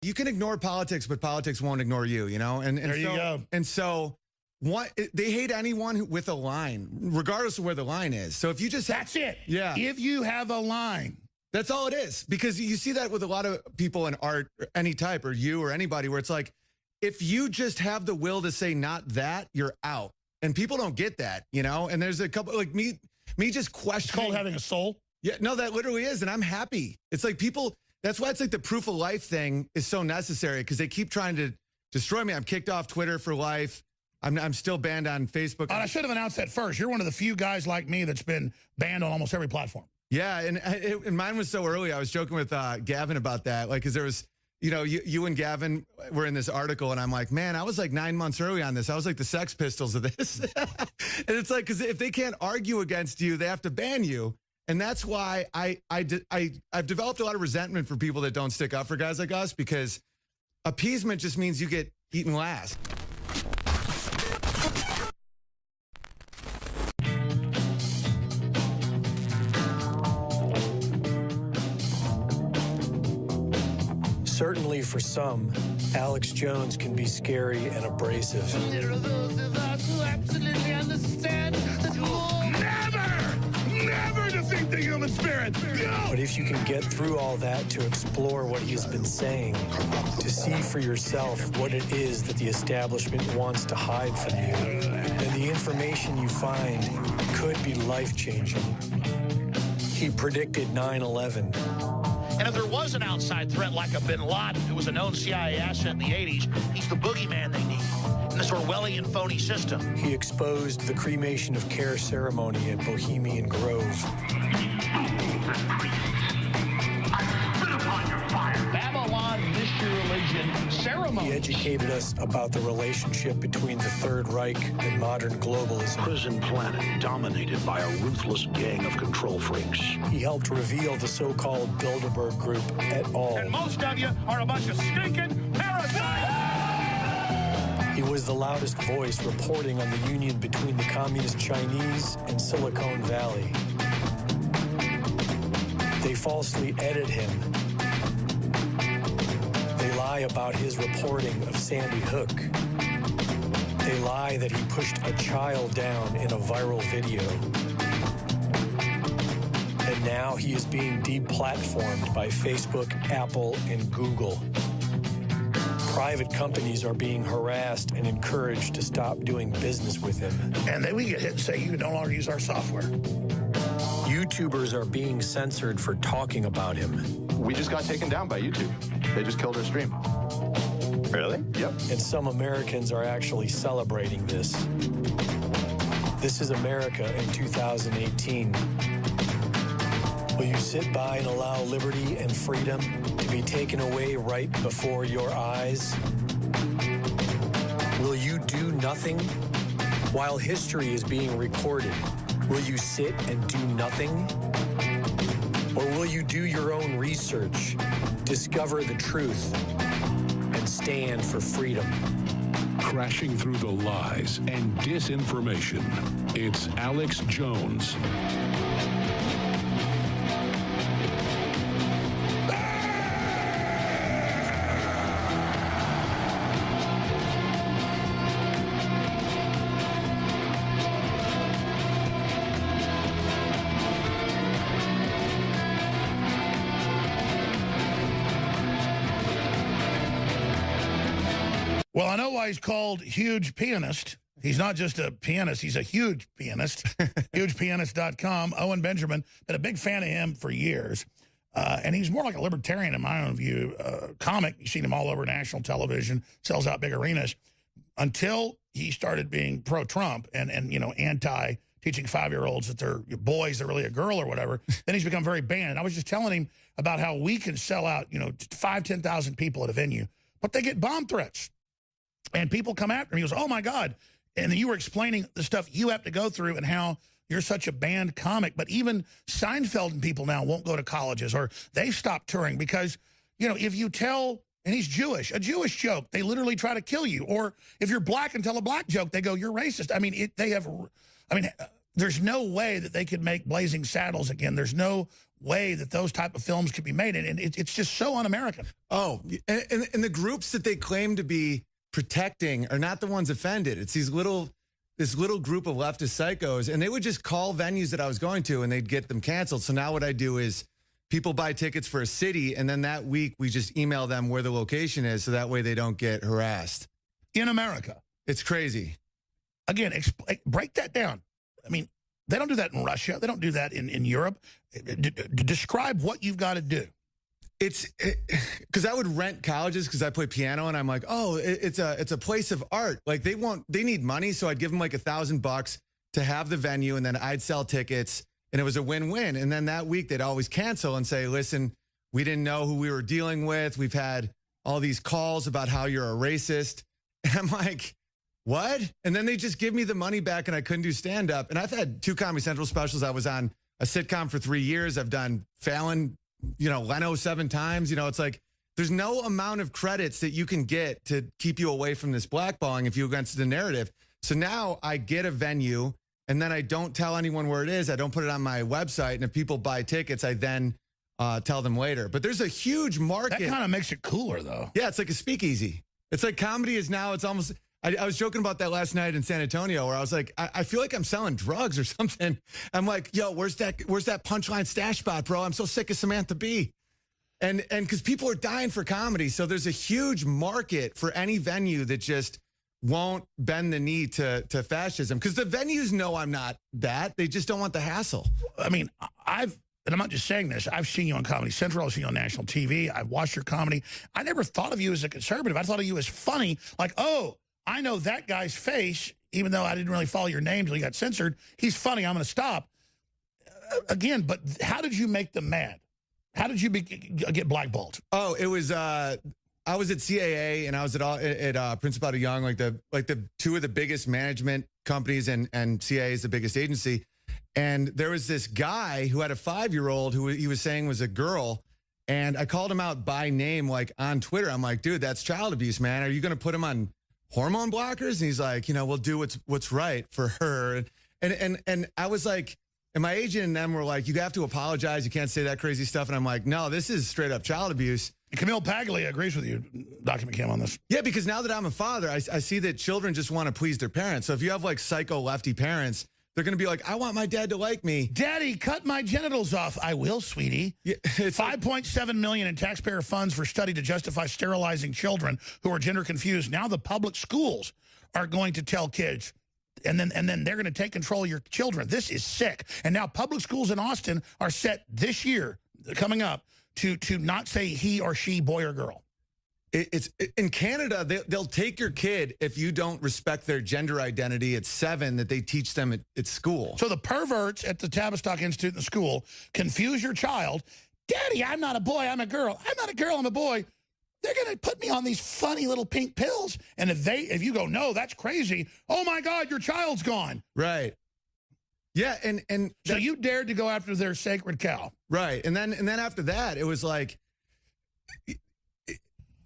You can ignore politics, but politics won't ignore you, you know? And there you go. And so they hate anyone with a line, regardless of where the line is. So if you just... That's it. Yeah. If you have a line. That's all it is. Because you see that with a lot of people in art, any type, or you or anybody, where it's like, if you just have the will to say not that, you're out. And people don't get that, you know? And there's a couple, like me just questioning. It's called having a soul? Yeah, no, that literally is. And I'm happy. It's like people... That's why it's like the proof of life thing is so necessary, because they keep trying to destroy me. I'm kicked off Twitter for life. I'm still banned on Facebook. And I should have announced that first. You're one of the few guys like me that's been banned on almost every platform. Yeah, and mine was so early. I was joking with Gavin about that, like, because there was, you know, you and Gavin were in this article, and I'm like, man, I was like 9 months early on this. I was like the Sex Pistols of this. And it's like, because if they can't argue against you, they have to ban you. And that's why I've developed a lot of resentment for people that don't stick up for guys like us, because appeasement just means you get eaten last. Certainly for some, Alex Jones can be scary and abrasive. There are those of us who absolutely understand that never defeat the human spirit. No! But if you can get through all that to explore what he's been saying, to see for yourself what it is that the establishment wants to hide from you, then the information you find could be life-changing. He predicted 9/11. And if there was an outside threat like a bin Laden, who was a known CIA asset in the 80s, he's the boogeyman they need in this Orwellian phony system. He exposed the cremation of care ceremony at Bohemian Grove. Babylon missed your religion ceremony. He educated us about the relationship between the Third Reich and modern globalism. Prison planet dominated by a ruthless gang of control freaks. He helped reveal the so-called Bilderberg Group et al. And most of you are a bunch of stinking parasites! He was the loudest voice reporting on the union between the communist Chinese and Silicon Valley. They falsely edit him. They lie about his reporting of Sandy Hook. They lie that he pushed a child down in a viral video. And now he is being deplatformed by Facebook, Apple, and Google. Private companies are being harassed and encouraged to stop doing business with him. And then we get hit and say, you can no longer use our software. YouTubers are being censored for talking about him. We just got taken down by YouTube. They just killed our stream. Really? Yep. And some Americans are actually celebrating this. This is America in 2018. Will you sit by and allow liberty and freedom to be taken away right before your eyes? Will you do nothing? While history is being recorded, will you sit and do nothing? Or will you do your own research, discover the truth, and stand for freedom? Crashing through the lies and disinformation, it's Alex Jones. Well, I know why he's called Huge Pianist. He's not just a pianist, he's a huge pianist. HugePianist.com. Owen Benjamin, been a big fan of him for years. And he's more like a libertarian in my own view. Comic, you've seen him all over national television, sells out big arenas. Until he started being pro-Trump and you know, anti-teaching 5-year-olds that they're boys, they're really a girl or whatever, then he's become very banned. And I was just telling him about how we can sell out, you know, 5,000, 10,000 people at a venue, but they get bomb threats. And people come after him. He goes, oh, my God. And you were explaining the stuff you have to go through and how you're such a banned comic. But even Seinfeld and people now won't go to colleges, or they've stopped touring because, you know, if you tell, and he's Jewish, a Jewish joke, they literally try to kill you. Or if you're black and tell a black joke, they go, you're racist. I mean, there's no way that they could make Blazing Saddles again. There's no way that those type of films could be made, and it's just so un-American. Oh, and the groups that they claim to be protecting are not the ones offended. It's this little group of leftist psychos, and they would just call venues that I was going to, and they'd get them canceled. So now what I do is people buy tickets for a city, and then that week we just email them where the location is, so that way they don't get harassed. In America. It's crazy. Again, break that down. I mean, they don't do that in Russia. They don't do that in Europe. Describe what you've got to do. It's because I would rent colleges because I play piano, and I'm like, oh, it's a place of art. Like they need money, so I'd give them like $1,000 to have the venue, and then I'd sell tickets, and it was a win-win. And then that week they'd always cancel and say, listen, we didn't know who we were dealing with. We've had all these calls about how you're a racist. And I'm like, what? And then they just give me the money back, and I couldn't do stand-up. And I've had 2 Comedy Central specials. I was on a sitcom for 3 years. I've done Fallon, Leno 7 times. It's like there's no amount of credits that you can get to keep you away from this blackballing if you against the narrative. So now I get a venue, and then I don't tell anyone where it is. I don't put it on my website. And if people buy tickets, I then tell them later. But there's a huge market. That kind of makes it cooler, though. Yeah, it's like a speakeasy. It's like comedy is now, it's almost, I was joking about that last night in San Antonio where I was like, I feel like I'm selling drugs or something. I'm like, yo, where's that punchline stash spot, bro? I'm so sick of Samantha Bee. And because people are dying for comedy. So there's a huge market for any venue that just won't bend the knee to fascism. Because the venues know I'm not that. They just don't want the hassle. I mean, and I'm not just saying this, I've seen you on Comedy Central, I've seen you on national TV, I've watched your comedy. I never thought of you as a conservative. I thought of you as funny, like, oh, I know that guy's face, even though I didn't really follow your name until you got censored. He's funny, I'm going to stop. Again, but how did you make them mad? How did you get blackballed? Oh, it was, I was at CAA, and I was at Prince About Young, like the 2 of the biggest management companies, and CAA is the biggest agency. And there was this guy who had a 5-year-old who he was saying was a girl. And I called him out by name, like on Twitter. I'm like, dude, that's child abuse, man. Are you going to put him on hormone blockers? And he's like, we'll do what's right for her. And I was like, and my agent and them were like, you have to apologize. You can't say that crazy stuff. And I'm like, no, this is straight up child abuse. Camille Paglia agrees with you, Dr. McKim, on this. Yeah, because now that I'm a father, I see that children just want to please their parents. So if you have like psycho lefty parents, they're going to be like, I want my dad to like me. Daddy, cut my genitals off. I will, sweetie. Yeah, $5.7 million in taxpayer funds for study to justify sterilizing children who are gender confused. Now the public schools are going to tell kids, and then they're going to take control of your children. This is sick. And now public schools in Austin are set this year, coming up, to not say he or she, boy or girl. It's in Canada, they'll take your kid if you don't respect their gender identity at 7 that they teach them at school. So the perverts at the Tavistock Institute in the school confuse your child. Daddy, I'm not a boy, I'm a girl. I'm not a girl, I'm a boy. They're going to put me on these funny little pink pills. And if you go, no, that's crazy. Oh, my God, your child's gone. Right. Yeah, and so you dared to go after their sacred cow. Right. And then after that, it was like,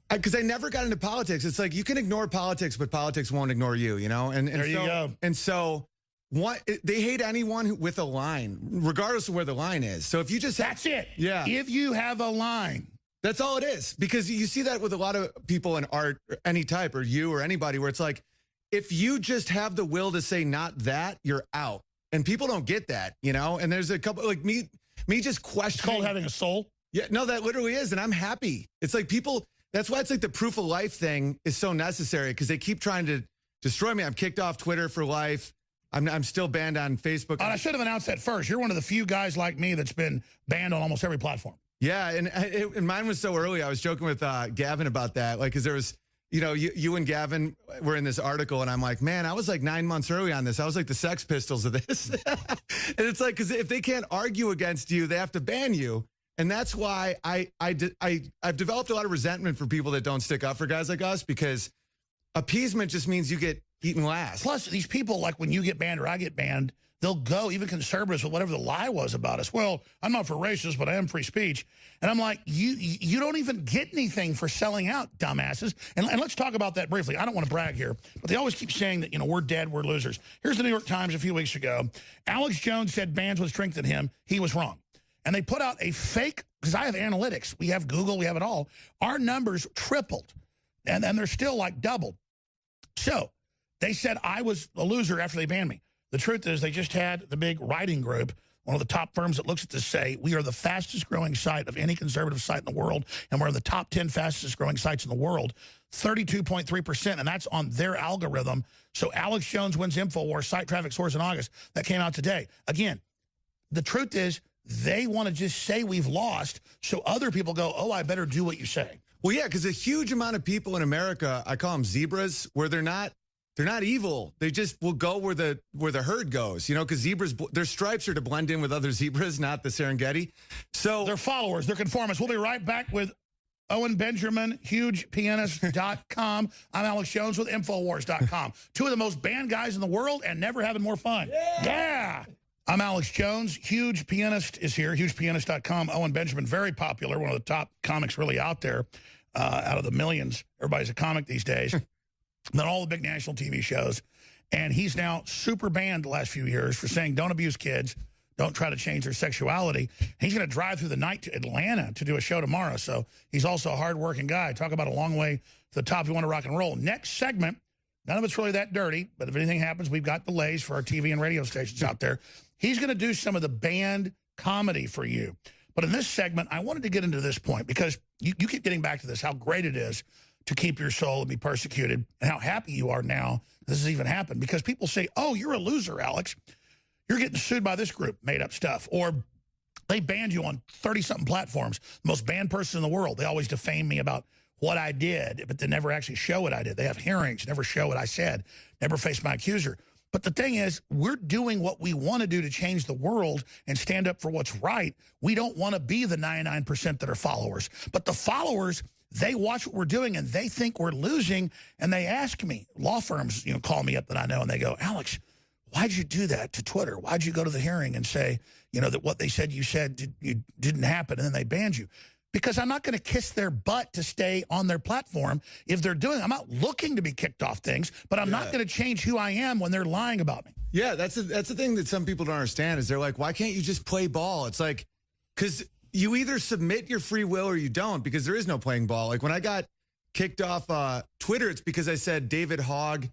because I never got into politics. It's like you can ignore politics, but politics won't ignore you, And there you go. And so they hate anyone with a line, regardless of where the line is. So if you just that's it. Yeah. If you have a line, that's all it is. Because you see that with a lot of people in art, any type, or you or anybody, where it's like, if you just have the will to say not that, you're out. And people don't get that, And there's a couple like me just questioning. It's called having a soul. Yeah, no, that literally is, and I'm happy. It's like people. That's why it's like the proof of life thing is so necessary, because they keep trying to destroy me. I'm kicked off Twitter for life. I'm still banned on Facebook. And I should have announced that first. You're one of the few guys like me that's been banned on almost every platform. Yeah, and mine was so early. I was joking with Gavin about that, like, because there was, you and Gavin were in this article, and I'm like, man, I was like 9 months early on this. I was like the Sex Pistols of this. And it's like, because if they can't argue against you, they have to ban you. And that's why I've developed a lot of resentment for people that don't stick up for guys like us, because appeasement just means you get eaten last. Plus, these people, like when you get banned or I get banned, they'll go, even conservatives, with whatever the lie was about us. Well, I'm not for racists, but I am free speech. And I'm like, you don't even get anything for selling out, dumbasses. And let's talk about that briefly. I don't want to brag here, but they always keep saying that, we're dead, we're losers. Here's the New York Times a few weeks ago. Alex Jones said bans would strengthen him. He was wrong. and they put out a fake, because I have analytics. We have Google, we have it all. Our numbers tripled, and they're still like doubled. So they said I was a loser after they banned me. The truth is they just had the big writing group, one of the top firms that looks at this, say we are the fastest growing site of any conservative site in the world, and we're in the top 10 fastest growing sites in the world, 32.3%, and that's on their algorithm. So Alex Jones wins InfoWars, site traffic source in August. That came out today. Again, the truth is they want to just say we've lost so other people go, oh, I better do what you say. Well, yeah, because a huge amount of people in America, I call them zebras, where they're not evil. They just will go where the herd goes, you know, because zebras, their stripes are to blend in with other zebras, not the Serengeti. So they're followers, they're conformists. We'll be right back with Owen Benjamin, hugepianist.com. I'm Alex Jones with Infowars.com. Two of the most banned guys in the world and never having more fun. Yeah. I'm Alex Jones. Huge Pianist is here, hugepianist.com. Owen Benjamin, very popular, one of the top comics really out there, out of the millions. Everybody's a comic these days. Then all the big national TV shows. And he's now super banned the last few years for saying don't abuse kids, don't try to change their sexuality. He's going to drive through the night to Atlanta to do a show tomorrow. So he's also a hardworking guy. Talk about a long way to the top if you want to rock and roll. Next segment, none of it's really that dirty, but if anything happens, we've got delays for our TV and radio stations out there. He's going to do some of the banned comedy for you. But in this segment, I wanted to get into this point because you keep getting back to this, how great it is to keep your soul and be persecuted, and how happy you are now this has even happened. Because people say, oh, you're a loser, Alex. You're getting sued by this group, made up stuff. Or they banned you on 30-something platforms. The most banned person in the world. They always defame me about what I did, but they never actually show what I did. They have hearings, never show what I said, never face my accuser. But the thing is, we're doing what we want to do to change the world and stand up for what's right. We don't want to be the 99% that are followers. But the followers, they watch what we're doing and they think we're losing, and they ask me, law firms, call me up that I know, and they go, Alex, why'd you do that to Twitter? Why'd you go to the hearing and say, that what they said you said didn't happen, and then they banned you? Because I'm not going to kiss their butt to stay on their platform if they're doing it. I'm not looking to be kicked off things, but I'm not going to change who I am when they're lying about me. Yeah, that's the thing that some people don't understand is they're like, why can't you just play ball? It's like, because you either submit your free will or you don't, because there is no playing ball. Like when I got kicked off Twitter, it's because I said David Hogg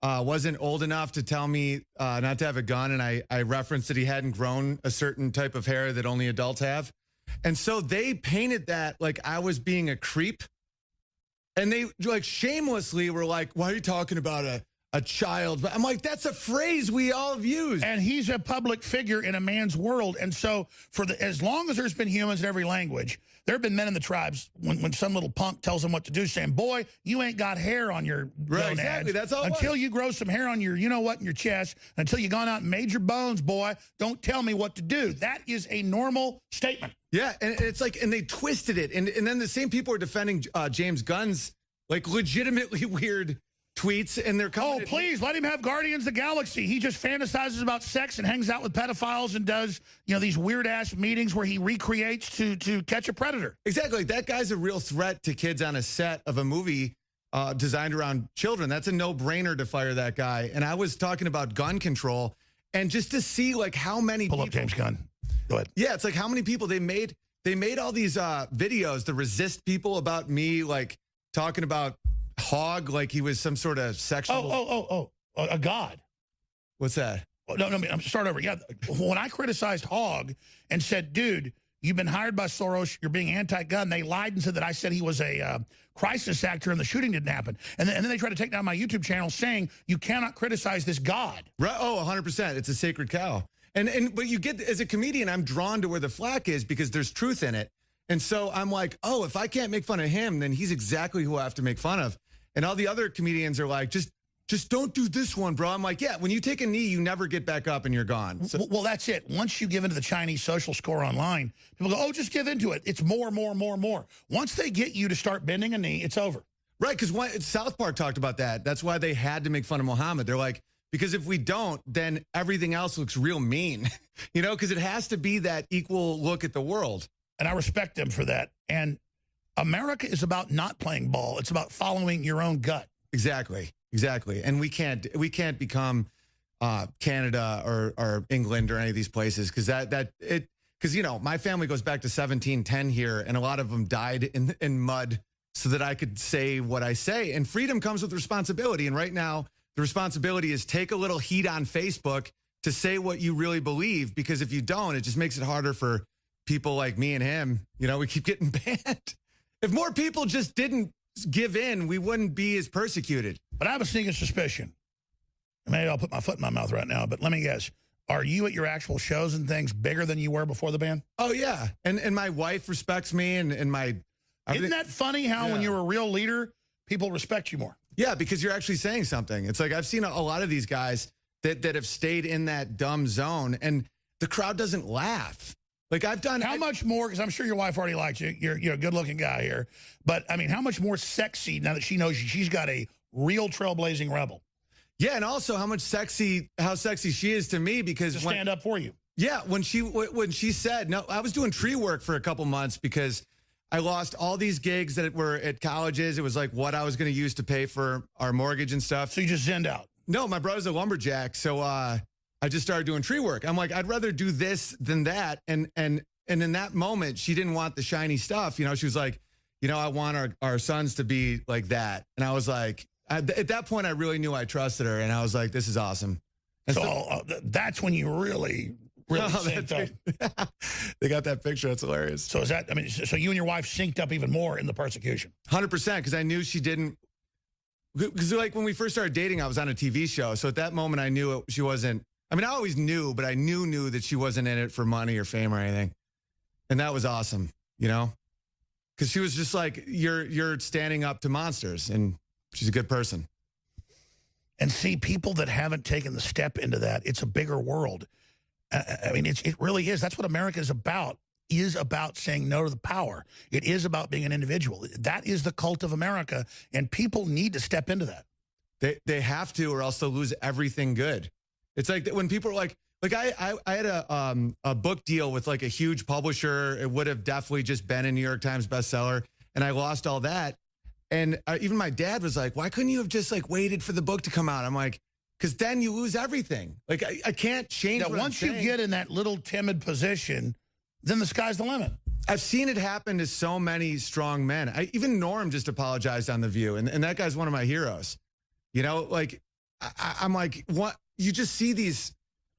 wasn't old enough to tell me not to have a gun, and I referenced that he hadn't grown a certain type of hair that only adults have. And so they painted that like I was being a creep. And they like shamelessly were like, why are you talking about a child? But I'm like, that's a phrase we all have used. And he's a public figure in a man's world. And so as long as there's been humans in every language, there have been men in the tribes when some little punk tells them what to do, saying, boy, you ain't got hair on your gonads. Exactly. That's all. Until you grow some hair on your in your chest, until you gone out and made your bones, boy, don't tell me what to do. That is a normal statement. Yeah, and it's like, and they twisted it. And then the same people are defending James Gunn's like legitimately weird tweets, and they're coming. Oh, please let him have Guardians of the Galaxy. He just fantasizes about sex and hangs out with pedophiles and does these weird ass meetings where he recreates to catch a predator. Exactly. Like that guy's a real threat to kids on a set of a movie designed around children. That's a no-brainer to fire that guy. And I was talking about gun control, and just to see like how many pull up James Gunn. Go ahead. Yeah, it's like how many people they made all these videos to resist people about me like talking about Hogg like he was some sort of sexual. A god. What's that? Oh, no, I'm start over. Yeah, when I criticized Hogg and said, dude, you've been hired by Soros, you're being anti-gun, they lied and said that I said he was a crisis actor and the shooting didn't happen. And then they tried to take down my YouTube channel saying you cannot criticize this god. Right? Oh, 100%. It's a sacred cow. But you get, as a comedian, I'm drawn to where the flack is because there's truth in it. And so I'm like, oh, if I can't make fun of him, then he's exactly who I have to make fun of. And all the other comedians are like, just don't do this one, bro. I'm like, yeah, when you take a knee, you never get back up and you're gone. So, well, that's it. Once you give into the Chinese social score online, people go, oh, just give into it. It's more. Once they get you to start bending a knee, it's over. Right, because South Park talked about that. That's why they had to make fun of Muhammad. They're like, because if we don't, then everything else looks real mean, because it has to be that equal look at the world. And I respect them for that. And America is about not playing ball. It's about following your own gut. Exactly. And we can't become Canada or England or any of these places because because, you know, my family goes back to 1710 here, and a lot of them died in mud so that I could say what I say. And freedom comes with responsibility. And right now, the responsibility is take a little heat on Facebook to say what you really believe, because if you don't, it just makes it harder for people like me and him. You know, we keep getting banned. If more people just didn't give in, we wouldn't be as persecuted. But I have a sneaking suspicion. Maybe I'll put my foot in my mouth right now, but let me guess. Are you at your actual shows and things bigger than you were before the ban? Oh, yeah. And my wife respects me, and my... Isn't that funny how when you're a real leader, people respect you more? Yeah, because you're actually saying something. It's like I've seen a lot of these guys that have stayed in that dumb zone, and the crowd doesn't laugh. Like I've done... How much more, because I'm sure your wife already likes you. You're a good-looking guy here. But, I mean, how much more sexy now that she knows she's got a real trailblazing rebel? Yeah, and also how sexy she is to me, because... To stand up for you. Yeah, when she said... No, I was doing tree work for a couple months because I lost all these gigs that were at colleges. It was like what I was going to use to pay for our mortgage and stuff. So you just zenned out? No, my brother's a lumberjack, so I just started doing tree work. I'm like, I'd rather do this than that. And in that moment, she didn't want the shiny stuff. You know, she was like, you know, I want our sons to be like that. And I was like, at that point, I really knew I trusted her. And I was like, this is awesome. And so that's when you really synced up. They got that picture. That's hilarious. So is that, I mean, so you and your wife synced up even more in the persecution? 100%, because I knew she didn't. Because like when we first started dating, I was on a TV show. So at that moment, I knew she wasn't. I mean, I always knew, but I knew that she wasn't in it for money or fame or anything. And that was awesome, you know, because she was just like, you're standing up to monsters, and she's a good person. And see, people that haven't taken the step into that, it's a bigger world. I mean, it really is. That's what America is about saying no to the power. It is about being an individual. That is the cult of America, and people need to step into that. They have to, or else they'll lose everything good. It's like when people are like I had a book deal with like a huge publisher. It would have definitely just been a New York Times bestseller, and I lost all that. And even my dad was like, why couldn't you have just like waited for the book to come out? I'm like, because then you lose everything. Like I can't change. Yeah, once you get in that little timid position, then the sky's the limit. I've seen it happen to so many strong men. Even Norm just apologized on The View, and that guy's one of my heroes. You know, like I'm like, what? You just see these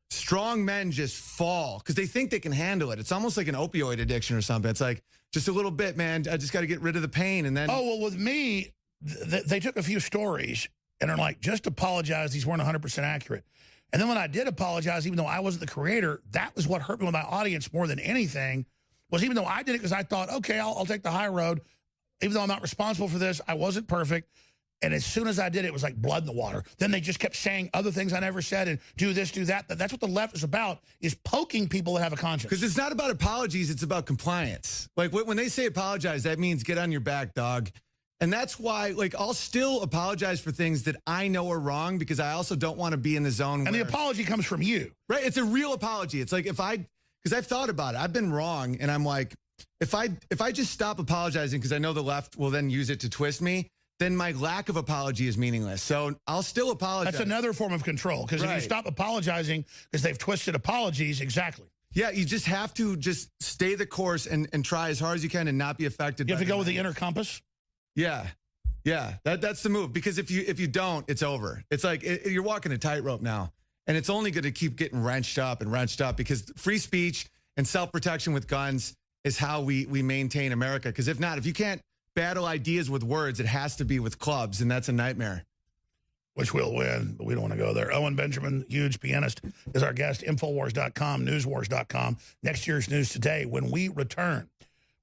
strong men just fall because they think they can handle it. It's almost like an opioid addiction or something. It's like, just a little bit, man. I just got to get rid of the pain. And then... Oh, well, with me, they took a few stories and are like, just apologize. These weren't 100% accurate. And then when I did apologize, even though I wasn't the creator, that was what hurt me with my audience more than anything, was even though I did it because I thought, okay, I'll take the high road. Even though I'm not responsible for this, I wasn't perfect. And as soon as I did it, it was like blood in the water. Then they just kept saying other things I never said and do this, do that. That's what the left is about, is poking people that have a conscience. Because it's not about apologies, it's about compliance. Like when they say apologize, that means get on your back, dog. And that's why, like, I'll still apologize for things that I know are wrong because I also don't want to be in the zone. And the apology comes from you. Right? It's a real apology. It's like because I've thought about it. I've been wrong. And I'm like, if I just stop apologizing because I know the left will then use it to twist me, then my lack of apology is meaningless. So I'll still apologize. That's another form of control, because if you stop apologizing because they've twisted apologies, exactly. Yeah, you just have to just stay the course and try as hard as you can and not be affected. You have to go with the inner compass? Yeah. Yeah, that's the move. Because if you don't, it's over. It's like you're walking a tightrope now. And it's only going to keep getting wrenched up because free speech and self-protection with guns is how we maintain America. Because if not, if you can't battle ideas with words, it has to be with clubs, and that's a nightmare. Which we'll win, but we don't want to go there. Owen Benjamin, huge pianist, is our guest. Infowars.com, newswars.com. Next year's News Today. When we return,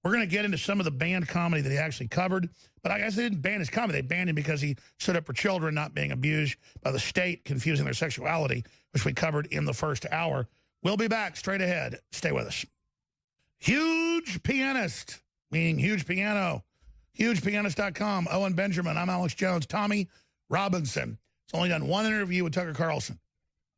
we're going to get into some of the banned comedy that he actually covered. But I guess they didn't ban his comedy. They banned him because he stood up for children not being abused by the state, confusing their sexuality, which we covered in the first hour. We'll be back straight ahead. Stay with us. Huge pianist, meaning huge piano. HugePianist.com. Owen Benjamin. I'm Alex Jones. Tommy Robinson. He's only done one interview with Tucker Carlson.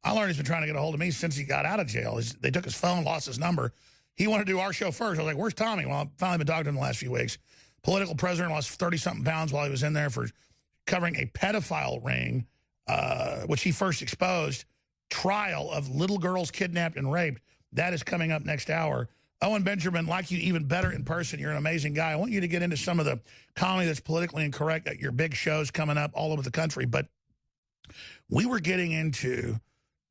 I learned he's been trying to get a hold of me since he got out of jail. They took his phone, lost his number. He wanted to do our show first. I was like, where's Tommy? Well, I've finally been talking to him the last few weeks. Political prisoner, lost 30-something pounds while he was in there for covering a pedophile ring, which he first exposed. Trial of little girls kidnapped and raped. That is coming up next hour. Owen Benjamin, like you even better in person. You're an amazing guy. I want you to get into some of the comedy that's politically incorrect at your big shows coming up all over the country. But we were getting into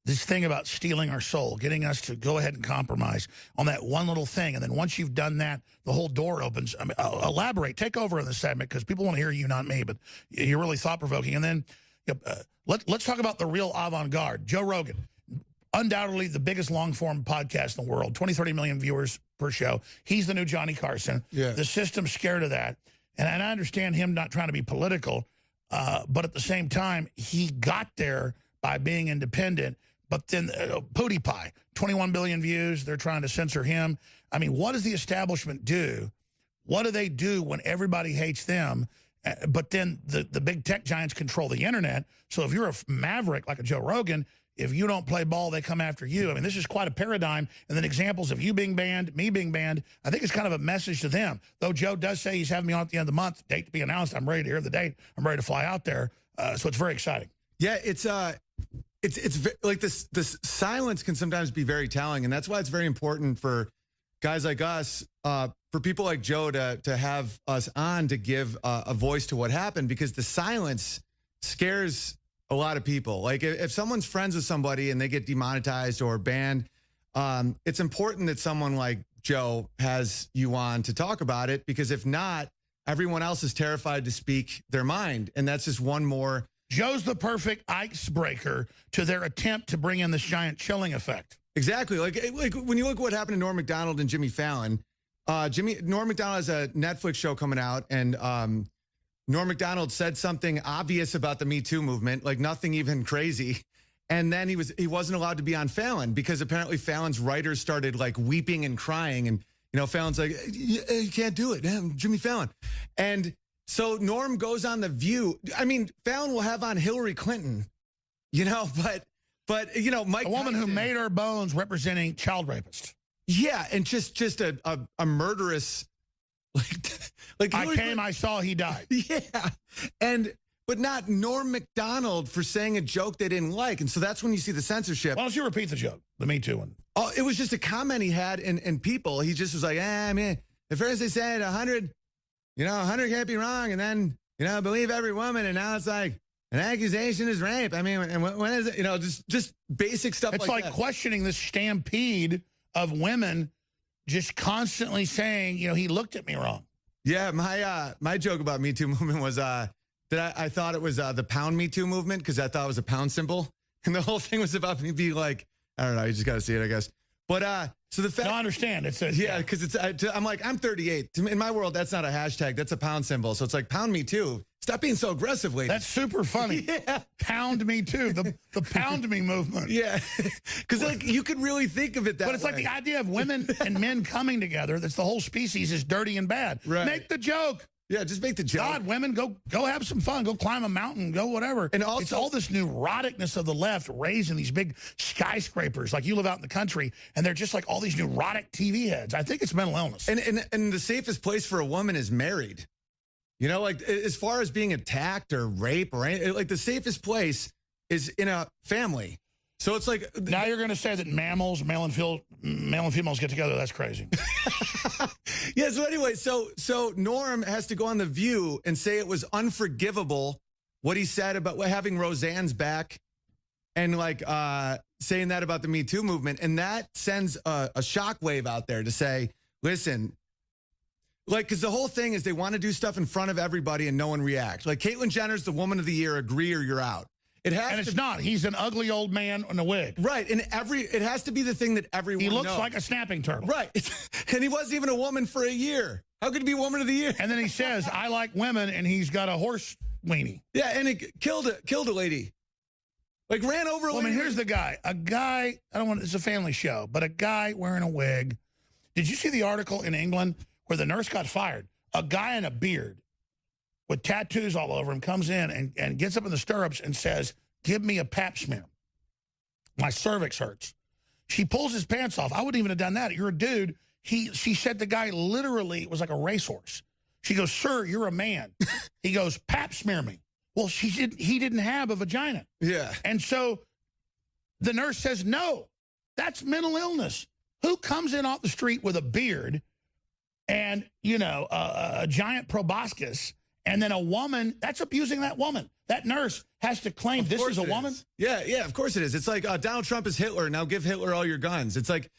this thing about stealing our soul, getting us to go ahead and compromise on that one little thing. And then once you've done that, the whole door opens. I mean, elaborate, take over in this segment, because people want to hear you, not me, but you're really thought-provoking. And then let's talk about the real avant-garde. Joe Rogan, undoubtedly the biggest long-form podcast in the world, 20, 30 million viewers per show. He's the new Johnny Carson. Yeah. The system's scared of that. And I understand him not trying to be political, but at the same time, he got there by being independent. But then PewDiePie, 21 billion views, they're trying to censor him. I mean, what does the establishment do? What do they do when everybody hates them? But then the big tech giants control the internet. So if you're a maverick like a Joe Rogan, if you don't play ball, they come after you. I mean, this is quite a paradigm. And then examples of you being banned, me being banned. I think it's kind of a message to them. Though Joe does say he's having me on at the end of the month, date to be announced. I'm ready to hear the date. I'm ready to fly out there. So it's very exciting. Yeah, it's like this silence can sometimes be very telling, and that's why it's very important for guys like us, for people like Joe to have us on to give a voice to what happened, because the silence scares a lot of people. Like if someone's friends with somebody and they get demonetized or banned, it's important that someone like Joe has you on to talk about it, because if not, everyone else is terrified to speak their mind, and that's just one more. Joe's the perfect icebreaker to their attempt to bring in this giant chilling effect. Exactly. Like when you look at what happened to Norm Macdonald and Jimmy Fallon, Norm Macdonald has a Netflix show coming out, and Norm Macdonald said something obvious about the Me Too movement, like nothing even crazy. And then he wasn't allowed to be on Fallon, because apparently Fallon's writers started like weeping and crying. And, Fallon's like, you can't do it. Jimmy Fallon. And so Norm goes on The View. I mean, Fallon will have on Hillary Clinton, but Mike, a woman who made her bones representing child rapists. Yeah, and just a murderous, like I came, I saw, he died. Yeah, but not Norm Macdonald for saying a joke they didn't like, and so that's when you see the censorship. Why don't you repeat the joke, the Me Too one? Oh, it was just a comment he had in People. He just was like, I mean, at first they said 100. 100 can't be wrong, and then, believe every woman, and now it's like an accusation is rape. I mean, and when is it? Just basic stuff it's like that. It's like questioning this stampede of women just constantly saying, he looked at me wrong. Yeah, my joke about Me Too movement was that I thought it was the pound Me Too movement, because I thought it was a pound symbol, and the whole thing was about me being like, I don't know, you just got to see it, I guess. But so the fact, no, I understand. It's because I'm like, I'm 38. In my world, that's not a hashtag. That's a pound symbol. So it's like, pound me too. Stop being so aggressive, lady. That's super funny. Yeah. Pound me too. The pound me movement. Yeah. Because like you could really think of it that way. But it's like the idea of women and men coming together. That's the whole species is dirty and bad. Right. Make the joke. Yeah, just make the joke. God, women, go have some fun. Go climb a mountain. Go whatever. And also, it's all this neuroticness of the left raising these big skyscrapers. Like you live out in the country, and they're just like all these neurotic TV heads. I think it's mental illness. And the safest place for a woman is married. Like as far as being attacked or rape or anything, like the safest place is in a family. So it's like now you're going to say that mammals, male and females get together. That's crazy. Yeah. So anyway, so Norm has to go on The View and say it was unforgivable what he said about having Roseanne's back, and like saying that about the Me Too movement, and that sends a shockwave out there to say, listen. Like, because the whole thing is they want to do stuff in front of everybody and no one reacts. Like, Caitlyn Jenner's the woman of the year, agree or you're out. It has, and it's not. He's an ugly old man in a wig. Right, and it has to be the thing that everyone knows. He looks like a snapping turtle. Right, and he wasn't even a woman for a year. How could he be woman of the year? And then he says, I like women, and he's got a horse weenie. Yeah, and it killed a lady. Like, ran over a lady. I mean, here's the guy. A guy, it's a family show, but a guy wearing a wig. Did you see the article in England where the nurse got fired? A guy in a beard with tattoos all over him comes in and gets up in the stirrups and says, give me a pap smear. My cervix hurts. She pulls his pants off. I wouldn't even have done that. You're a dude. She said the guy literally was like a racehorse. She goes, sir, you're a man. He goes, pap smear me. Well, he didn't have a vagina. Yeah. And so the nurse says, no, that's mental illness. Who comes in off the street with a beard and, you know, a giant proboscis, and then a woman, that's abusing that woman. That nurse has to claim this is a woman? Yeah, of course it is. It's like Donald Trump is Hitler. Now give Hitler all your guns. It's like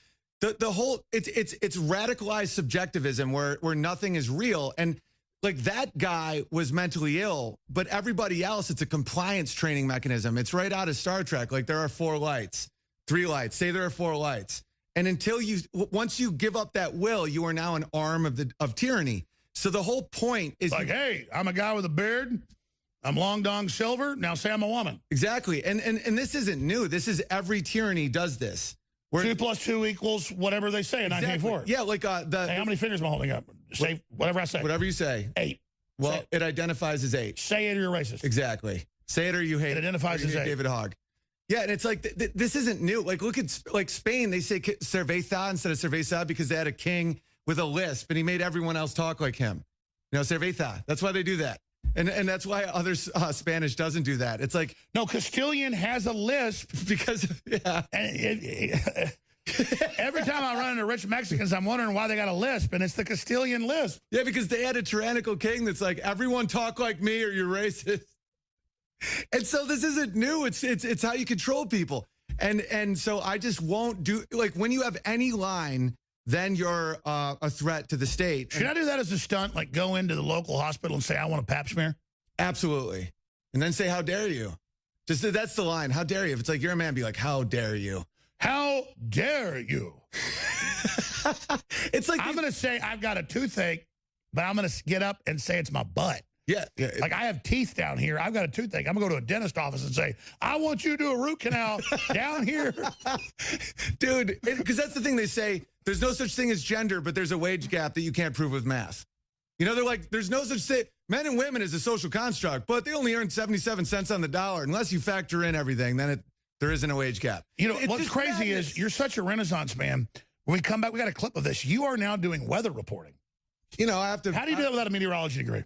the whole, it's radicalized subjectivism where nothing is real. And like that guy was mentally ill, but everybody else, it's a compliance training mechanism. It's right out of Star Trek. Like there are 4 lights, 3 lights, say there are 4 lights. And once you give up that will, you are now an arm of tyranny. So the whole point is like, hey, I'm a guy with a beard. I'm Long Dong Silver. Now say I'm a woman. Exactly. And this isn't new. This is every tyranny does this. 2 + 2 = whatever they say in 1984. Yeah, like hey, how many fingers am I holding up? Say whatever I say. Whatever you say. 8. Well, it identifies as 8. Say it or you're racist. Exactly. Say it or you hate it. It identifies as 8. David Hogg. Yeah, and it's like this isn't new. Like look at like Spain. They say cerveza instead of cerveza because they had a king with a lisp, and he made everyone else talk like him. You know, cerveza. That's why they do that. And that's why other Spanish doesn't do that. It's like no, Castilian has a lisp because yeah. And every time I run into rich Mexicans, I'm wondering why they got a lisp, and it's the Castilian lisp. Yeah, because they had a tyrannical king that's like everyone talk like me or you're racist. And so this isn't new. It's how you control people. And so I just won't do like when you have any line. Then you're a threat to the state. Should I do that as a stunt? Like go into the local hospital and say, I want a pap smear? Absolutely. And then say, how dare you? Just that's the line. How dare you? If it's like you're a man, be like, how dare you? How dare you? It's like I'm going to say I've got a toothache, but I'm going to get up and say it's my butt. Yeah. Like I have teeth down here. I've got a toothache. I'm going to go to a dentist office and say, I want you to do a root canal down here. Dude, because that's the thing they say. There's no such thing as gender, but there's a wage gap that you can't prove with math. You know, they're like, there's no such thing. Men and women is a social construct, but they only earn 77 cents on the dollar. Unless you factor in everything, then there isn't a wage gap. You know, what's crazy is you're such a Renaissance man. When we come back, we got a clip of this. You are now doing weather reporting. You know, I have to. How do you do that without a meteorology degree?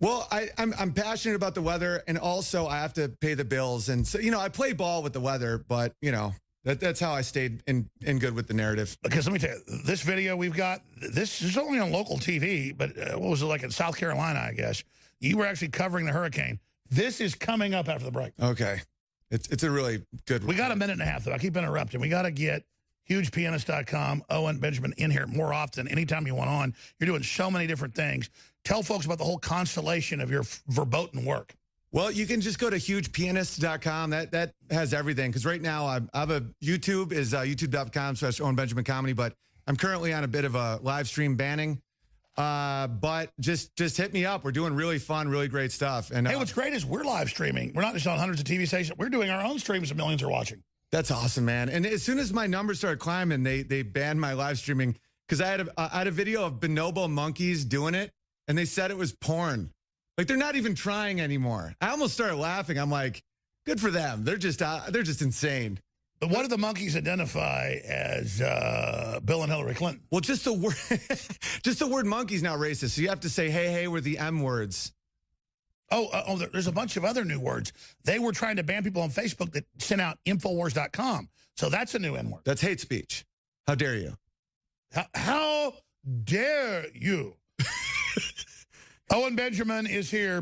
Well, I'm passionate about the weather, and also I have to pay the bills. And so, you know, I play ball with the weather, but, you know, that's how I stayed in good with the narrative. Because let me tell you, this video we've got, this is only on local TV, but what was it like in South Carolina, I guess? You were actually covering the hurricane. This is coming up after the break. Okay. It's a really good We got a minute and a half, though. I keep interrupting. We got to get hugepianist.com, Owen Benjamin in here more often. Anytime you want on, you're doing so many different things. Tell folks about the whole constellation of your verboten work. Well, you can just go to hugepianist.com. That has everything. Because right now I have a YouTube is youtube.com/Owen Benjamin Comedy. But I'm currently on a bit of a live stream banning. But just hit me up. We're doing really fun, really great stuff. And hey, what's great is we're live streaming. We're not just on hundreds of TV stations. We're doing our own streams that millions are watching. That's awesome, man. And as soon as my numbers started climbing, they banned my live streaming because I had a video of bonobo monkeys doing it, and they said it was porn. Like they're not even trying anymore. I almost started laughing. I'm like, good for them. They're just insane. But what do the monkeys identify as Bill and Hillary Clinton? Well, just the word monkey's now racist. So you have to say, hey, we're the M words. Oh, there's a bunch of other new words. They were trying to ban people on Facebook that sent out Infowars.com. So that's a new N word. That's hate speech. How dare you? How dare you? Owen Benjamin is here.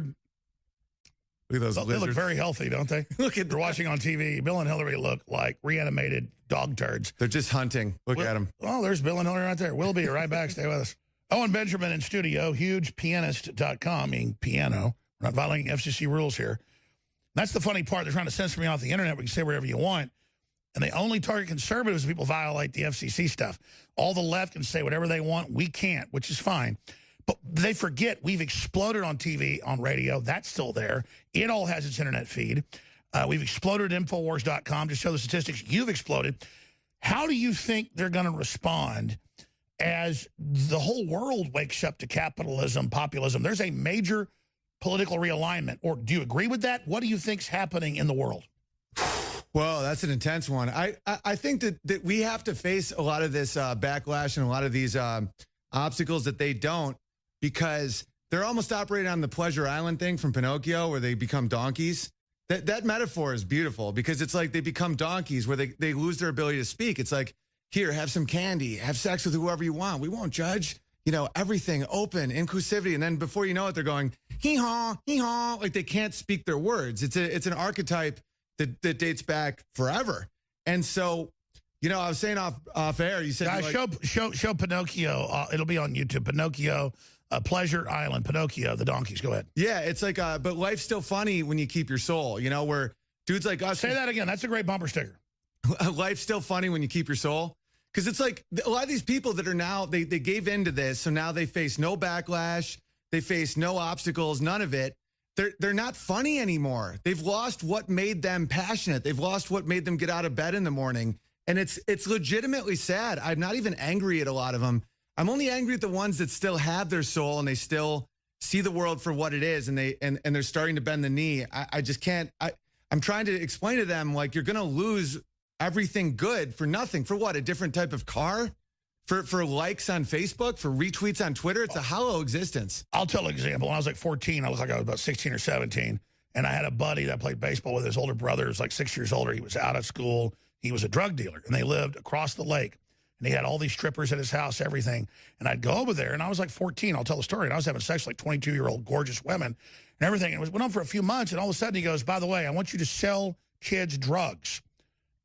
Look at those They lizards. look very healthy, don't they? Look at They're watching on TV. Bill and Hillary look like reanimated dog turds. They're just hunting. Look at them. Oh, there's Bill and Hillary right there. We'll be right back. Stay with us. Owen Benjamin in studio, hugepianist.com, meaning piano. We're not violating FCC rules here. That's the funny part. They're trying to censor me off the internet. We can say whatever you want. And they only target conservatives if people violate the FCC stuff. All the left can say whatever they want. We can't, which is fine. But they forget we've exploded on TV, on radio. That's still there. It all has its internet feed. We've exploded at Infowars.com to show the statistics. You've exploded. How do you think they're going to respond as the whole world wakes up to capitalism, populism? There's a major political realignment. Or do you agree with that? What do you think's happening in the world? Well, that's an intense one. I think that we have to face a lot of this backlash and a lot of these obstacles that they don't, because they're almost operating on the Pleasure Island thing from Pinocchio where they become donkeys. That metaphor is beautiful because it's like they become donkeys where they lose their ability to speak. It's like here, have some candy, have sex with whoever you want. We won't judge. You know, everything open, inclusivity. And then before you know it, they're going, hee-haw, hee-haw. Like they can't speak their words. It's an archetype that dates back forever. And so, you know, I was saying off air, you said... Guys, show Pinocchio. It'll be on YouTube. Pinocchio, Pleasure Island, Pinocchio, the donkeys. Go ahead. Yeah, it's like, but life's still funny when you keep your soul, you know, where dudes like us... Say that again. That's a great bumper sticker. Life's still funny when you keep your soul. Because it's like a lot of these people that are now, they gave into this, so now they face no backlash, they face no obstacles, none of it. They're not funny anymore. They've lost what made them passionate. They've lost what made them get out of bed in the morning. And it's legitimately sad. I'm not even angry at a lot of them. I'm only angry at the ones that still have their soul and they still see the world for what it is, and they're starting to bend the knee. I just can't. I'm trying to explain to them, like, you're going to lose everything good for nothing. For what? A different type of car? For likes on Facebook? For retweets on Twitter? It's a hollow existence. I'll tell an example. When I was like 14, I looked like I was about 16 or 17. And I had a buddy that played baseball with. His older brother. He was like 6 years older. He was out of school. He was a drug dealer. And they lived across the lake. And he had all these strippers at his house, everything. And I'd go over there. And I was like 14. I'll tell the story. And I was having sex with like 22-year-old gorgeous women and everything. And it went on for a few months. And all of a sudden he goes, by the way, I want you to sell kids drugs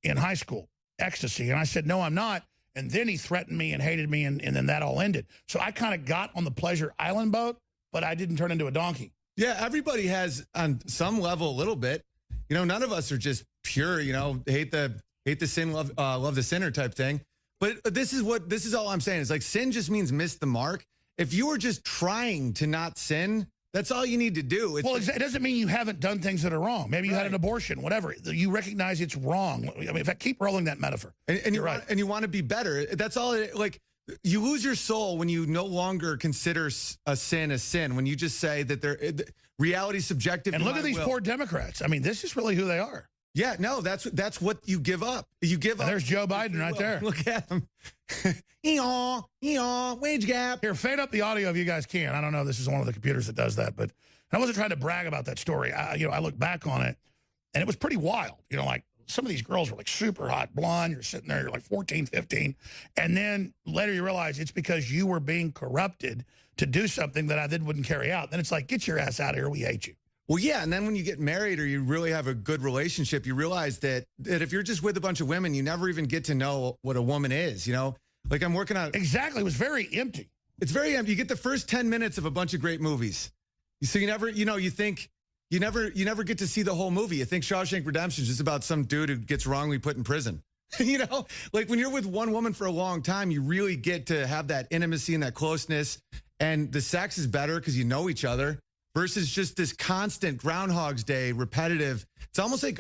in high school, ecstasy. And I said, no, I'm not. And then he threatened me and hated me, and then that all ended. So I kind of got on the Pleasure Island boat, but I didn't turn into a donkey. Yeah, everybody has on some level a little bit. You know, none of us are just pure, you know, hate the sin, love the sinner type thing. But this is all I'm saying. It's like sin just means miss the mark. If you were just trying to not sin, that's all you need to do. Well, it doesn't mean you haven't done things that are wrong. Maybe you had an abortion, whatever. You recognize it's wrong. I mean, if I keep rolling that metaphor. And you're right. And you want to be better. That's all. Like, you lose your soul when you no longer consider a sin. When you just say that reality is subjective. And look at these poor Democrats. I mean, this is really who they are. Yeah, no, that's what you give up. You give up. There's Joe Biden right there. Look at him. Wage gap. Here, fade up the audio if you guys can. I don't know. This is one of the computers that does that, but I wasn't trying to brag about that story. I look back on it, and it was pretty wild. You know, like some of these girls were like super hot, blonde. You're sitting there, you're like 14, 15, and then later you realize it's because you were being corrupted to do something that I then wouldn't carry out. Then it's like, get your ass out of here. We hate you. Well, yeah, and then when you get married or you really have a good relationship, you realize that if you're just with a bunch of women, you never even get to know what a woman is, you know? Like, I'm working on... Exactly. It was very empty. It's very empty. You get the first 10 minutes of a bunch of great movies. So you never, you think... You never get to see the whole movie. You think Shawshank Redemption is just about some dude who gets wrongly put in prison. You know? Like, when you're with one woman for a long time, you really get to have that intimacy and that closeness. And the sex is better because you know each other. Versus just this constant Groundhog's Day, repetitive. It's almost like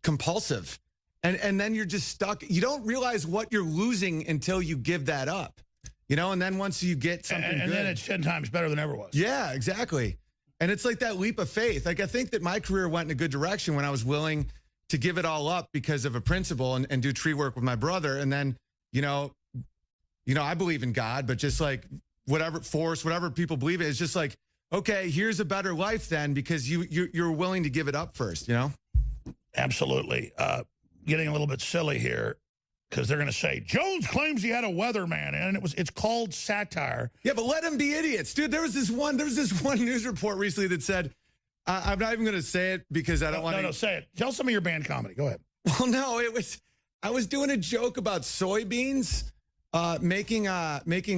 compulsive. And then you're just stuck. You don't realize what you're losing until you give that up. You know, and then once you get something and good. then it's 10 times better than ever was. Yeah, exactly. And it's like that leap of faith. Like, I think that my career went in a good direction when I was willing to give it all up because of a principle and do tree work with my brother. And then, you know, I believe in God, but just like whatever force, whatever people believe in, it's just like, okay, here's a better life then, because you're willing to give it up first, you know? Absolutely. Getting a little bit silly here, because they're going to say, Jones claims he had a weatherman, and it's called satire. Yeah, but let them be idiots. Dude, there was this one news report recently that said, I'm not even going to say it because I don't want to. No, say it. Tell some of your band comedy. Go ahead. Well, no, I was doing a joke about soybeans. Making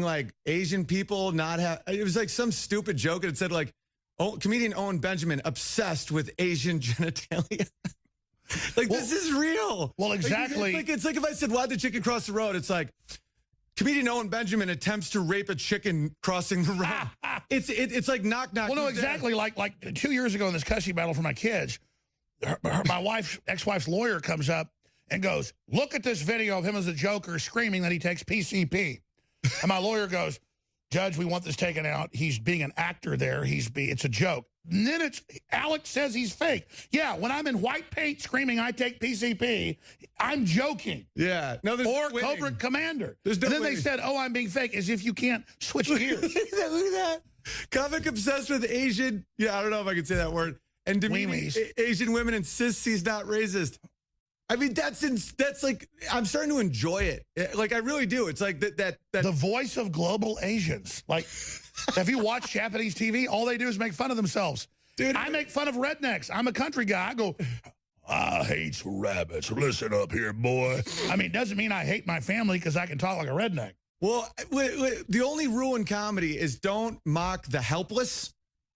like Asian people not have, it was like some stupid joke. And it said like, comedian Owen Benjamin obsessed with Asian genitalia. Like, this is real. Well, exactly. It's like if I said, why'd the chicken cross the road? It's like, comedian Owen Benjamin attempts to rape a chicken crossing the road. It's like knock, knock. Well, no, exactly. Like 2 years ago in this custody battle for my kids, my ex-wife's lawyer comes up and goes, look at this video of him as a Joker screaming that he takes PCP. And my lawyer goes, Judge, we want this taken out. He's being an actor there. It's a joke. And then Alex says he's fake. Yeah, when I'm in white paint screaming I take PCP, I'm joking. Yeah. No, there's or no Cobra Commander. There's no and then winning. they said, I'm being fake, as if you can't switch gears. Look at that. Comic obsessed with Asian. Yeah, I don't know if I can say that word. And demeaning Asian women insists he's not racist. I mean, that's like, I'm starting to enjoy it. Like, I really do. It's like that. The voice of global Asians. Like, if you watch Japanese TV, all they do is make fun of themselves. Dude, I make fun of rednecks. I'm a country guy. I go, I hate rabbits. Listen up here, boy. I mean, it doesn't mean I hate my family because I can talk like a redneck. well, the only rule in comedy is don't mock the helpless.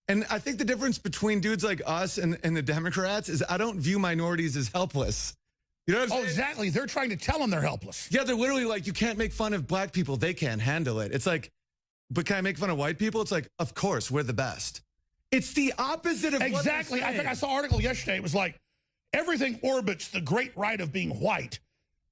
And I think the difference between dudes like us and the Democrats is I don't view minorities as helpless. You know what I'm saying? Oh, exactly. They're trying to tell them they're helpless. Yeah, they're literally like, you can't make fun of black people. They can't handle it. It's like, but can I make fun of white people? It's like, of course, we're the best. It's the opposite of Exactly. I think I saw an article yesterday. It was like, everything orbits the great right of being white.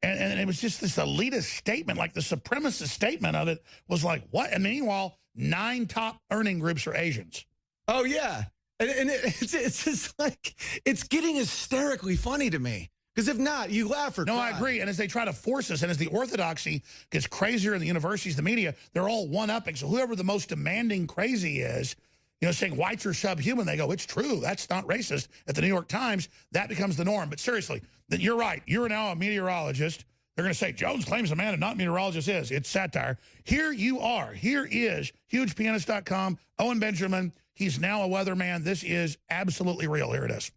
And it was just this elitist statement, like the supremacist statement of it was like, what? And meanwhile, 9 top earning groups are Asians. Oh, yeah. And it's just like, it's getting hysterically funny to me. Because if not, you laugh or No, cry. I agree. And as they try to force us, and as the orthodoxy gets crazier in the universities, the media, they're all one-upping. So whoever the most demanding crazy is, you know, saying whites are subhuman, they go, it's true. That's not racist. At the New York Times, that becomes the norm. But seriously, you're right. You're now a meteorologist. They're going to say, Jones claims a man and not meteorologist is. It's satire. Here you are. Here is hugepianist.com, Owen Benjamin. He's now a weatherman. This is absolutely real. Here it is.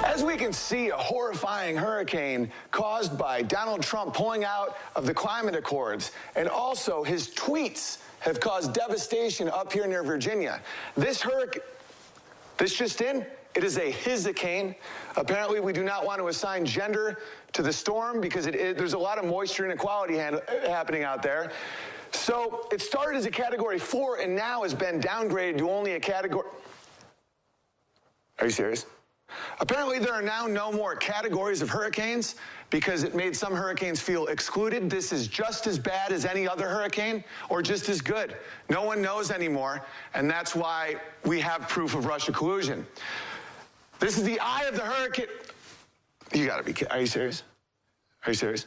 As we can see, a horrifying hurricane caused by Donald Trump pulling out of the climate accords, and also his tweets have caused devastation up here near Virginia. This hurricane, this just in, it is a hizzacane. Apparently, we do not want to assign gender to the storm because there's a lot of moisture inequality happening out there. So it started as a Category 4 and now has been downgraded to only a Category... Are you serious? Apparently, there are now no more categories of hurricanes because it made some hurricanes feel excluded. This is just as bad as any other hurricane or just as good. No one knows anymore, and that's why we have proof of Russia collusion. This is the eye of the hurricane. You gotta be kidding. Are you serious? Are you serious?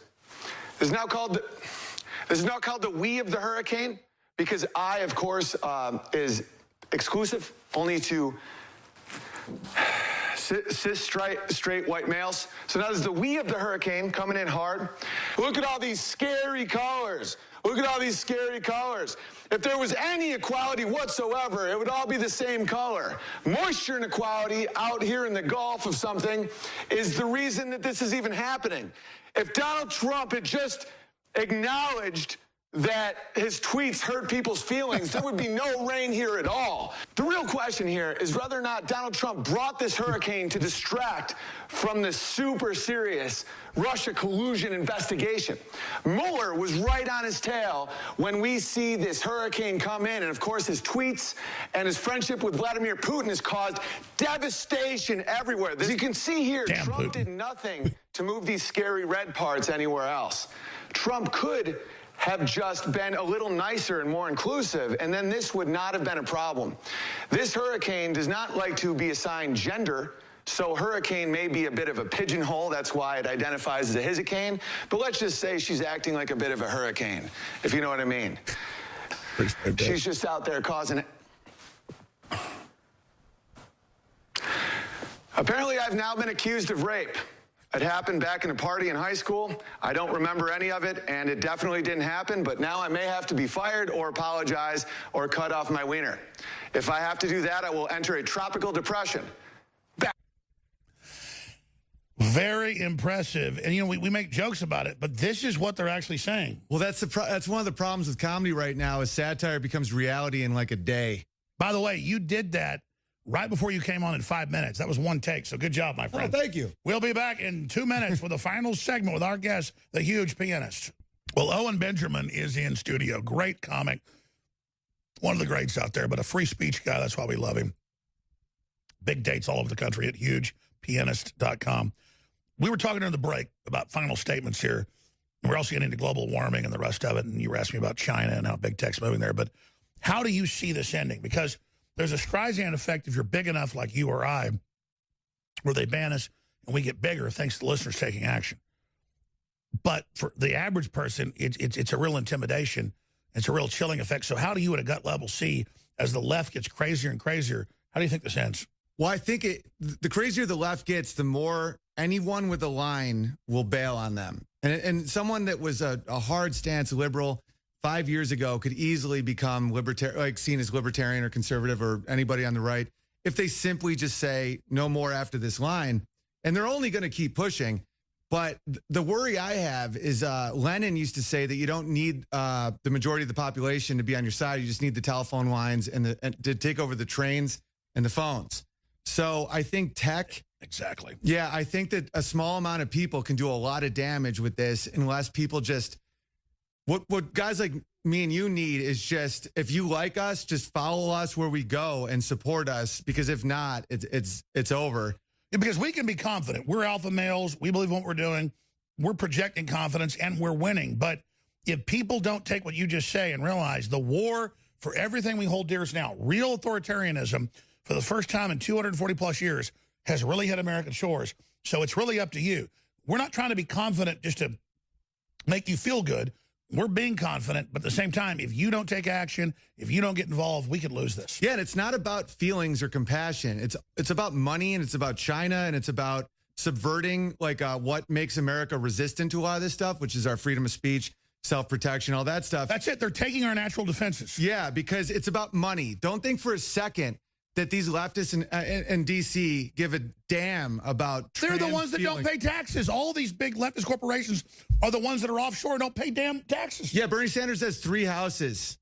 This is now called the we of the hurricane because I, of course, is exclusive only to cis straight white males. So now there's the we of the hurricane coming in hard. Look at all these scary colors. Look at all these scary colors. If there was any equality whatsoever, it would all be the same color. Moisture inequality out here in the Gulf of something is the reason that this is even happening. If Donald Trump had just acknowledged that his tweets hurt people's feelings, there would be no rain here at all. The real question here is whether or not Donald Trump brought this hurricane to distract from the super serious Russia collusion investigation. Mueller was right on his tail when we see this hurricane come in, and of course his tweets and his friendship with Vladimir Putin has caused devastation everywhere. As you can see here, Damn Trump Putin. did nothing to move these scary red parts anywhere else. Trump could have just been a little nicer and more inclusive, and then this would not have been a problem. This hurricane does not like to be assigned gender, so hurricane may be a bit of a pigeonhole. That's why it identifies as a hizzacane. But let's just say she's acting like a bit of a hurricane, if you know what I mean. She's just out there causing... Apparently, I've now been accused of rape. It happened back in a party in high school. I don't remember any of it, and it definitely didn't happen, but now I may have to be fired or apologize or cut off my wiener. If I have to do that, I will enter a tropical depression. Very impressive. And, you know, we make jokes about it, but this is what they're actually saying. Well, that's one of the problems with comedy right now is satire becomes reality in like a day. By the way, you did that right before you came on in 5 minutes. That was one take, so good job, my Oh, friend. thank you. We'll be back in 2 minutes with a final segment with our guest, the huge pianist. Well, Owen Benjamin is in studio. Great comic. One of the greats out there, but a free speech guy. That's why we love him. Big dates all over the country at hugepianist.com. We were talking during the break about final statements here. And we're also getting into global warming and the rest of it. And you were asking me about China and how big tech's moving there. But how do you see this ending? Because there's a Streisand effect if you're big enough like you or I, where they ban us and we get bigger thanks to listeners taking action. But for the average person, it's a real intimidation. It's a real chilling effect. So how do you at a gut level see, as the left gets crazier and crazier, how do you think this ends? Well, I think the crazier the left gets, the more anyone with a line will bail on them. And someone that was a hard stance liberal 5 years ago could easily become seen as libertarian or conservative or anybody on the right if they simply just say no more after this line. And they're only going to keep pushing. But the worry I have is Lenin used to say that you don't need the majority of the population to be on your side. You just need the telephone lines and to take over the trains and the phones. So I think tech. Exactly. Yeah, I think that a small amount of people can do a lot of damage with this unless people just. What guys like me and you need is just, if you like us, just follow us where we go and support us. Because if not, it's over. Because we can be confident. We're alpha males. We believe in what we're doing. We're projecting confidence, and we're winning. But if people don't take what you just say and realize the war for everything we hold dearest now, real authoritarianism, for the first time in 240-plus years, has really hit American shores. So it's really up to you. We're not trying to be confident just to make you feel good. We're being confident, but at the same time, if you don't take action, if you don't get involved, we could lose this. Yeah, and it's not about feelings or compassion. It's about money, and it's about China, and it's about subverting what makes America resistant to a lot of this stuff, which is our freedom of speech, self-protection, all that stuff. That's it. They're taking our natural defenses. Yeah, because it's about money. Don't think for a second that these leftists in D.C. give a damn about They're the ones that don't pay taxes. All these big leftist corporations are the ones that are offshore and don't pay damn taxes. Yeah, Bernie Sanders has 3 houses.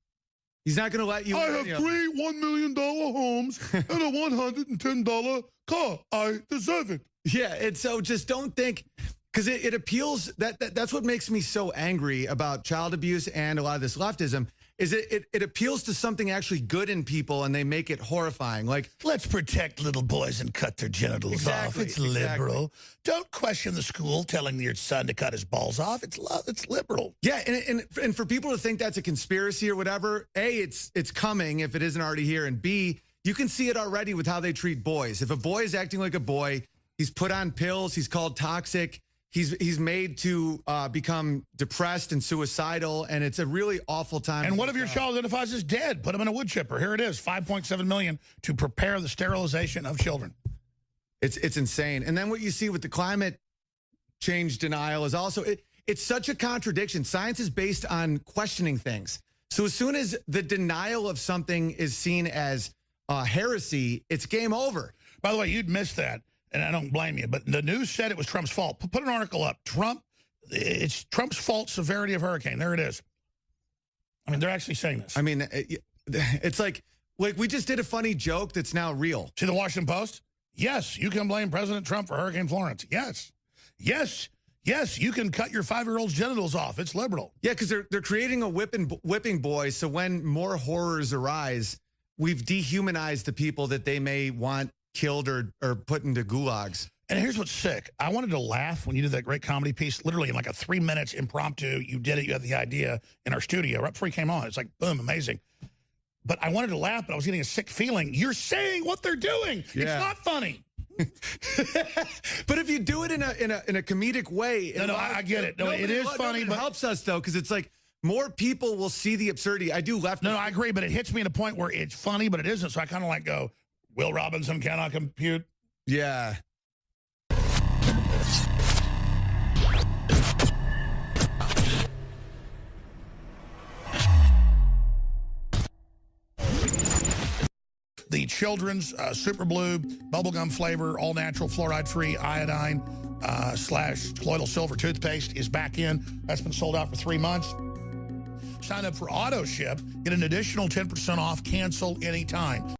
He's not going to let you. I have 3 $1 million homes and a $110 car. I deserve it. Yeah, and so just don't think, because it appeals, that's what makes me so angry about child abuse and a lot of this leftism, is it appeals to something actually good in people, and they make it horrifying. Like, let's protect little boys and cut their genitals off. It's liberal. Don't question the school telling your son to cut his balls off. It's liberal. Yeah, and for people to think that's a conspiracy or whatever, A, it's coming if it isn't already here, and B, you can see it already with how they treat boys. If a boy is acting like a boy, he's put on pills, he's called toxic, he's made to become depressed and suicidal, and it's a really awful time. And what if your child identifies as dead? Put him in a wood chipper. Here it is, $5.7 million to prepare the sterilization of children. It's insane. And then what you see with the climate change denial is also, it's such a contradiction. Science is based on questioning things. So as soon as the denial of something is seen as heresy, it's game over. By the way, you'd missed that. And I don't blame you, but the news said it was Trump's fault. Put an article up. It's Trump's fault severity of hurricane. There it is. I mean, they're actually saying this. I mean, it's like we just did a funny joke that's now real. See the Washington Post? Yes, you can blame President Trump for Hurricane Florence. Yes. Yes. Yes, you can cut your 5-year-old's genitals off. It's liberal. Yeah, because they're creating a whipping boy, so when more horrors arise, we've dehumanized the people that they may want killed or put into gulags. And here's what's sick. I wanted to laugh when you did that great comedy piece, literally in like a 3 minutes impromptu. You did it. You had the idea in our studio right before you came on. It's like, boom, amazing. But I wanted to laugh, but I was getting a sick feeling. You're saying what they're doing. Yeah. It's not funny. But if you do it in a comedic way. No, I get it. No, it is funny. But it helps us, though, because it's like more people will see the absurdity. I do left. No, I agree, but it hits me at a point where it's funny, but it isn't. So I kind of like go, Will Robinson cannot compute. Yeah. The children's Super Blue bubblegum flavor, all natural, fluoride-free, iodine / colloidal silver toothpaste is back in. That's been sold out for 3 months. Sign up for auto ship, get an additional 10% off, cancel anytime.